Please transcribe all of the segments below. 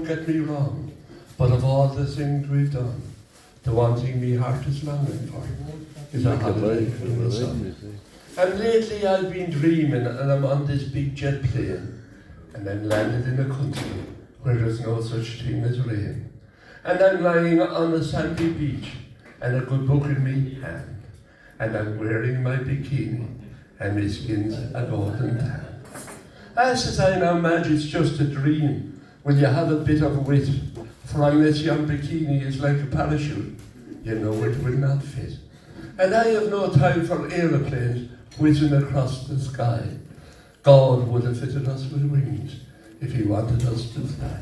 get me wrong, but of all the things we've done, the one thing me heart is longing for is a holiday from the sun. And lately I've been dreaming, and I'm on this big jet plane, and I'm landed in a country where there's no such thing as rain. And I'm lying on a sandy beach, and a good book in me hand, and I'm wearing my bikini, and my skin's a golden tan. Says I, now Madge, it's just a dream. Will you have a bit of wit? For unless your bikini is like a parachute, you know it will not fit. And I have no time for aeroplanes whizzing across the sky. God would have fitted us with wings if he wanted us to fly.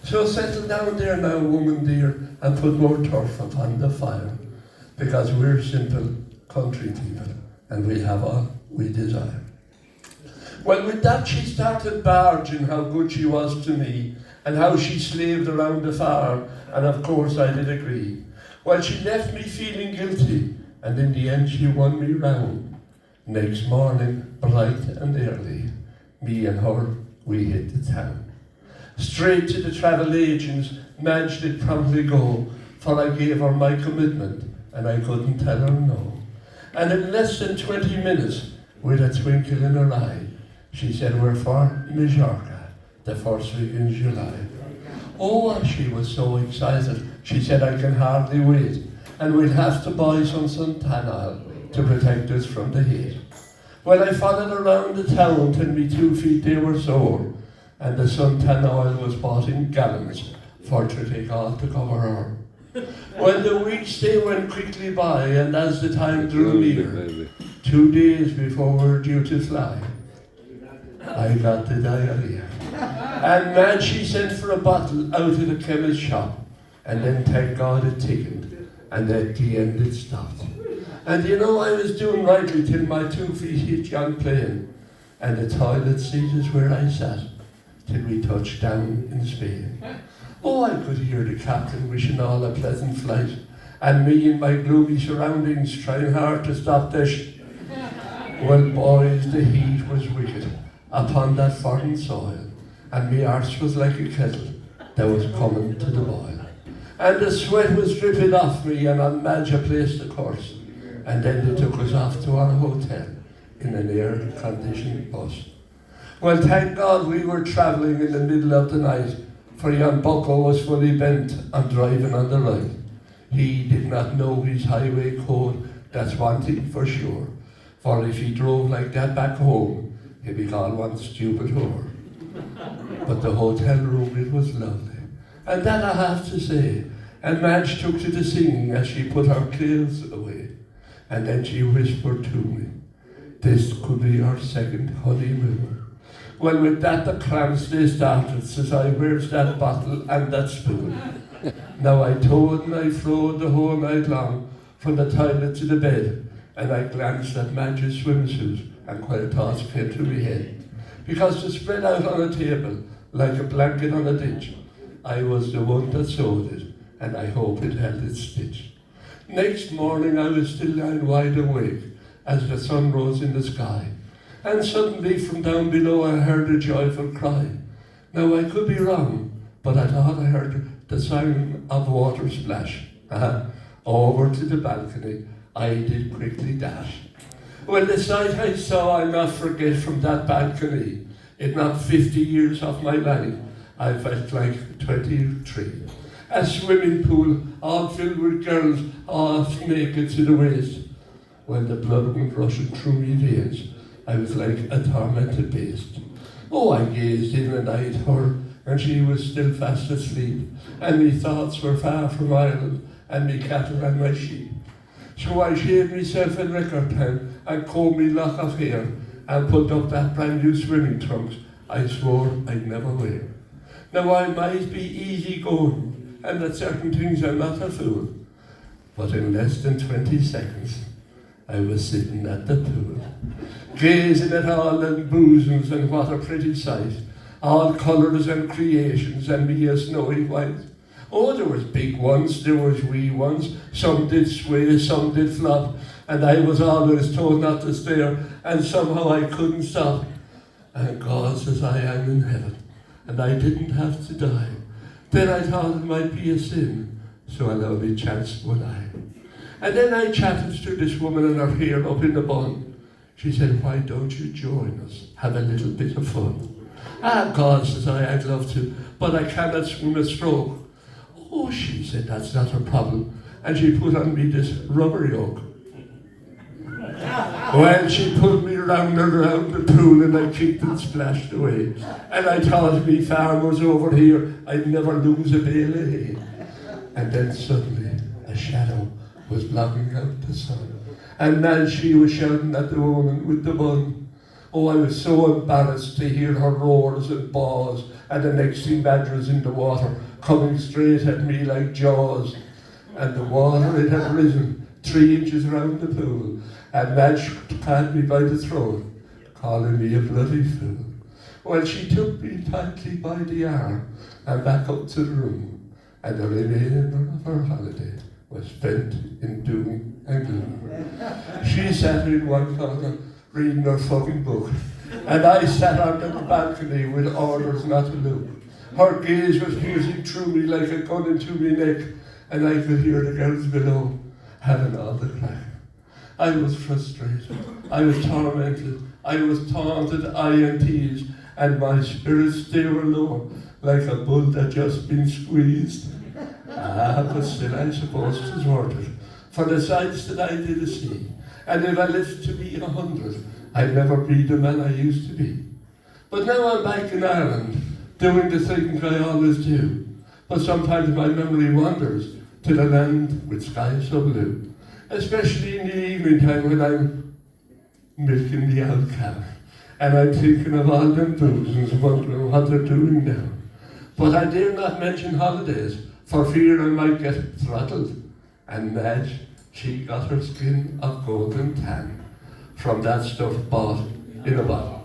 So settle down there now, woman dear, and put more turf upon the fire, because we're simple country people, and we have all we desire. Well, with that she started barging how good she was to me, and how she slaved around the farm, and of course I did agree. Well, she left me feeling guilty, and in the end she won me round. Next morning, bright and early, me and her, we hit the town. Straight to the travel agents, Madge did promptly go, for I gave her my commitment, and I couldn't tell her no. And in less than 20 minutes, with a twinkle in her eye, she said we're for Majorca, the first week in July. Oh, she was so excited. She said, I can hardly wait, and we'll have to buy some suntan oil to protect us from the heat. Well, I followed around the town till me 2 feet they were sore, and the suntan oil was bought in gallons for to take off to cover her. Well, the weeks they went quickly by, and as the time drew near, 2 days before we were due to fly, I got the diarrhea. And Madge, she sent for a bottle out of the chemist shop, and then thank God it thickened, and at the end it stopped. And you know, I was doing rightly till my 2 feet hit yon plane, and the toilet seat is where I sat, till we touched down in Spain. Oh, I could hear the captain wishing all a pleasant flight, and me in my gloomy surroundings trying hard to stop this. Well, boys, the heat was wicked upon that foreign soil, and me arse was like a kettle that was coming to the boil. And the sweat was dripping off me, and on Madge I placed the course, and then they took us off to our hotel in an air-conditioned bus. Well, thank God we were travelling in the middle of the night, for young Bucko was fully bent on driving on the right. He did not know his highway code, that's one thing for sure, for if he drove like that back home, he'd be called one stupid whore. But the hotel room, it was lovely, and that I have to say. And Madge took to the singing as she put her clothes away, and then she whispered to me, this could be our second honeymoon. Well, with that the cramps they started, says I, where's that bottle and that spoon? Now I toed and I froed the whole night long, from the toilet to the bed, and I glanced at Madge's swimsuit, and quite thoughts came to my head. Because to spread out on a table, like a blanket on a ditch, I was the one that sewed it, and I hope it held its stitch. Next morning I was still lying wide awake, as the sun rose in the sky, and suddenly from down below I heard a joyful cry. Now I could be wrong, but I thought I heard the sound of water splash. Over to the balcony I did quickly dash. Well, the sight I saw I'll not forget from that balcony. It knocked 50 years off my life. I felt like 23. A swimming pool all filled with girls, half naked to the waist. When the blood went rushing through me veins, I was like a tormented beast. Oh, I gazed in and eyed her, and she was still fast asleep, and me thoughts were far from Ireland, and me cattle and my sheep. So I shaved myself in record time, and combed me lock of hair, and put up that brand new swimming trunks I swore I'd never wear. Now I might be easy going, and at certain things I'm not a fool, but in less than 20 seconds, I was sitting at the pool, gazing at all them bosoms, and what a pretty sight, all colours and creations, and me a snowy white. Oh, there was big ones, there was wee ones, some did sway, some did flop, and I was always told not to stare, and somehow I couldn't stop. And God says I am in heaven, and I didn't have to die. Then I thought it might be a sin, so I allowed me chance would I. And then I chatted to this woman in her hair up in the bun. She said, why don't you join us? Have a little bit of fun. Ah, God, says I, I'd love to, but I cannot swim a stroke. Oh, she said, that's not a problem. And she put on me this rubber yoke. Well, she pulled me round and around the pool and I kicked and splashed away. And I thought me farm was over here, I'd never lose a bale of hay. And then suddenly a shadow was blocking out the sun. And then she was shouting at the woman with the bun. Oh, I was so embarrassed to hear her roars and baws, and the next thing Madge was in the water, coming straight at me like jaws. And the water, it had risen 3 inches round the pool, and Madge had me by the throat, calling me a bloody fool. Well, she took me tightly by the arm and back up to the room, and the remainder of her holiday was spent in doom and gloom. She sat in one corner reading her fucking book, and I sat on the balcony with orders not to look. Her gaze was piercing through me like a gun into me neck, and I could hear the girls below having all the crack. I was frustrated, I was tormented, I was taunted, I and teased, and my spirits they were low, like a bull that just been squeezed. Ah, but still I suppose it was worth it, for the sights that I did see, and if I lived to be 100, I'd never be the man I used to be. But now I'm back in Ireland, doing the things I always do, but sometimes my memory wanders to the land with skies so blue, especially in the evening time when I'm milking the old cow, and I'm thinking of all them boozings, wondering what they're doing now. But I dare not mention holidays, for fear I might get throttled. And Madge, she got her skin of golden tan from that stuff bought in a bottle.